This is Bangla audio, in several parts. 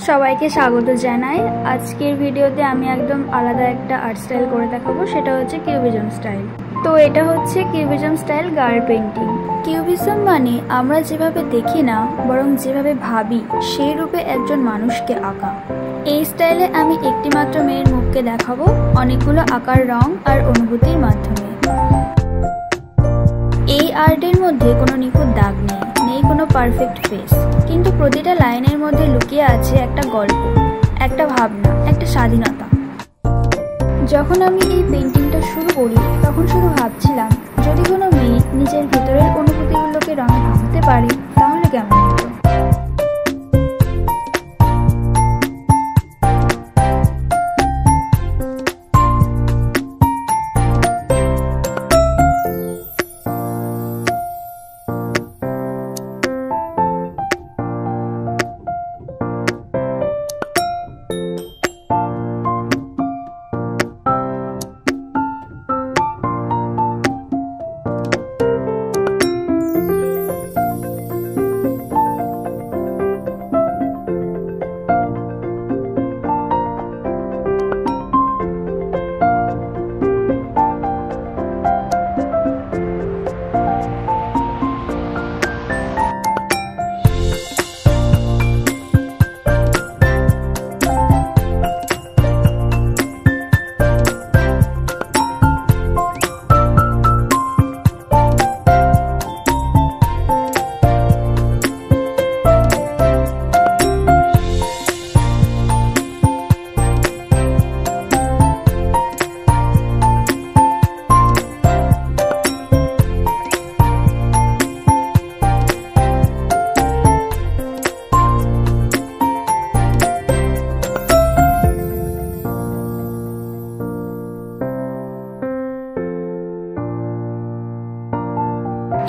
সবাইকে স্বাগত জানাই। আজকের ভিডিওতে আমি একদম আলাদা একটা আর্ট স্টাইল করে দেখাবো, সেটা হচ্ছে কিউবিজম স্টাইল। তো এটা হচ্ছে কিউবিজম স্টাইল গার পেন্টিং। কিউবিজম মানে আমরা যেভাবে দেখি না, বরং যেভাবে ভাবি সেই রূপে একজন মানুষকে আঁকা। এই স্টাইলে আমি একটি মাত্র মেয়ের মুখকে দেখাবো অনেকগুলো আঁকার রং আর অনুভূতির মাধ্যমে। এই আর্টের মধ্যে কোনো নিখুঁত দাগ নেই কোনো পারফেক্ট ফেস, কিন্তু প্রতিটা লাইনের মধ্যে লুকিয়ে আছে একটা গল্প, একটা ভাবনা, একটা স্বাধীনতা। যখন আমি এই পেন্টিংটা শুরু করি তখন শুধু ভাবছিলাম, যদি কোনো মেয়ে নিজের ভেতরের অনুভূতিগুলোকে রঙে ভাঙতে পারে তাহলে কেমন হতো।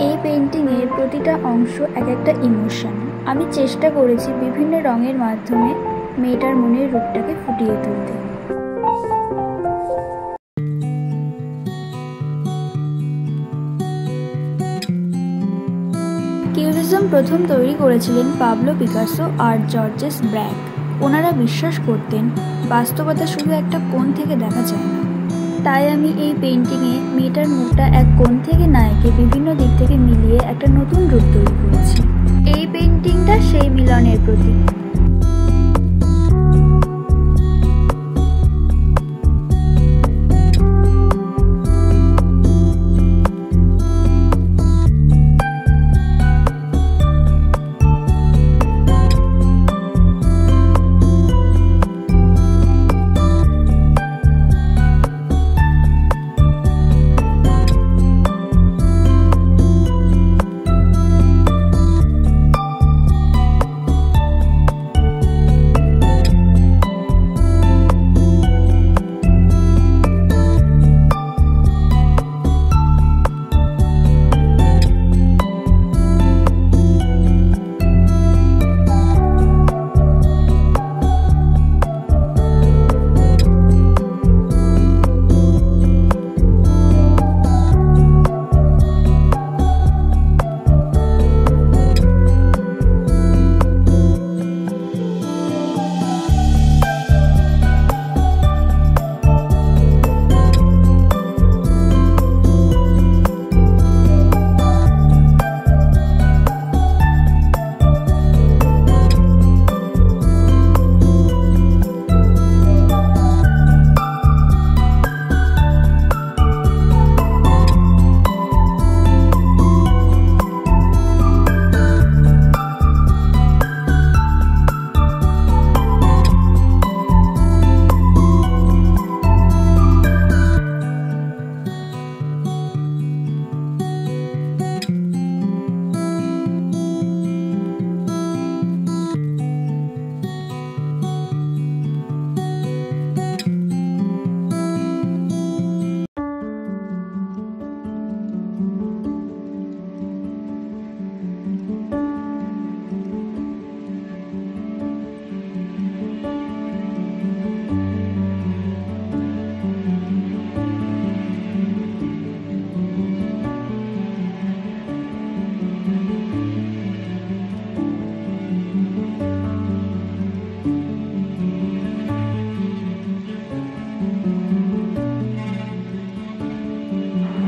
এই পেন্টিংয়ের প্রতিটা অংশ এক একটা ইমোশন। আমি চেষ্টা করেছি বিভিন্ন রঙের মাধ্যমে মেয়েটার মনের রূপটাকে ফুটিয়ে তুলতে। কিউবিজম প্রথম তৈরি করেছিলেন পাবলো পিকাসো আর জর্জেস ব্র্যাক। ওনারা বিশ্বাস করতেন বাস্তবতা শুধু একটা কোণ থেকে দেখা যায় না। তাই আমি এই পেন্টিংয়ে মেয়েটার মুখটা এক কোণ থেকে নায়কে বিভিন্ন দিক থেকে মিলিয়ে একটা নতুন রূপ তৈরি করেছি। এই পেন্টিংটা সেই মিলনের প্রতীক।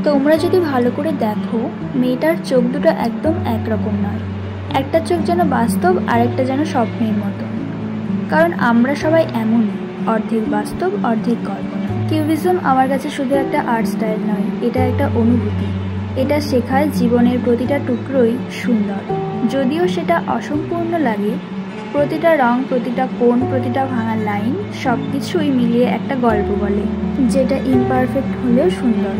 তোমরা যদি ভালো করে দেখো, মেয়েটার চোখ দুটো একদম একরকম নয়। একটা চোখ যেন বাস্তব আর একটা যেন স্বপ্নের মতো। কারণ আমরা সবাই এমনই, অর্ধেক বাস্তব অর্ধেক কল্পনা। কিউবিজম আমার কাছে শুধু একটা আর্ট স্টাইল নয়, এটা একটা অনুভূতি। এটা শেখায় জীবনের প্রতিটা টুকরোই সুন্দর, যদিও সেটা অসম্পূর্ণ লাগে। প্রতিটা রং, প্রতিটা কোণ, প্রতিটা ভাঙা লাইন সব কিছুই মিলিয়ে একটা গল্প বলে, যেটা ইমপারফেক্ট হলেও সুন্দর।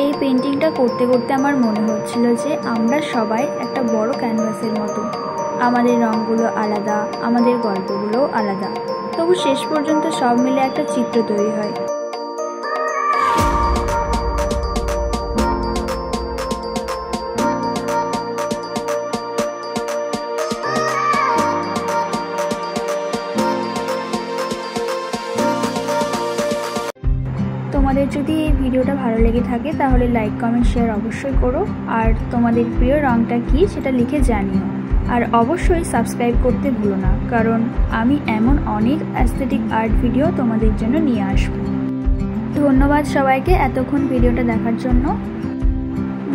এই পেন্টিংটা করতে করতে আমার মনে হচ্ছিল যে আমরা সবাই একটা বড় ক্যানভাসের মতো। আমাদের রঙগুলো আলাদা, আমাদের গল্পগুলোও আলাদা, তবু শেষ পর্যন্ত সব মিলে একটা চিত্র তৈরি হয়। তোমাদের যদি এই ভিডিওটা ভালো লেগে থাকে তাহলে লাইক, কমেন্ট, শেয়ার অবশ্যই করো। আর তোমাদের প্রিয় রঙটা কী সেটা লিখে জানিও। আর অবশ্যই সাবস্ক্রাইব করতে ভুলো না, কারণ আমি এমন অনেক অ্যাস্থেটিক আর্ট ভিডিও তোমাদের জন্য নিয়ে আসব। ধন্যবাদ সবাইকে এতক্ষণ ভিডিওটা দেখার জন্য।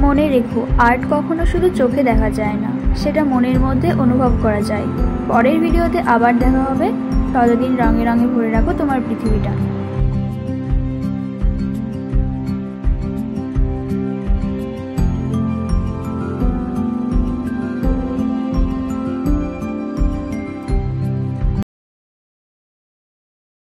মনে রেখো, আর্ট কখনো শুধু চোখে দেখা যায় না, সেটা মনের মধ্যে অনুভব করা যায়। পরের ভিডিওতে আবার দেখা হবে। ততদিন রঙে রঙে ভরে রাখো তোমার পৃথিবীটা।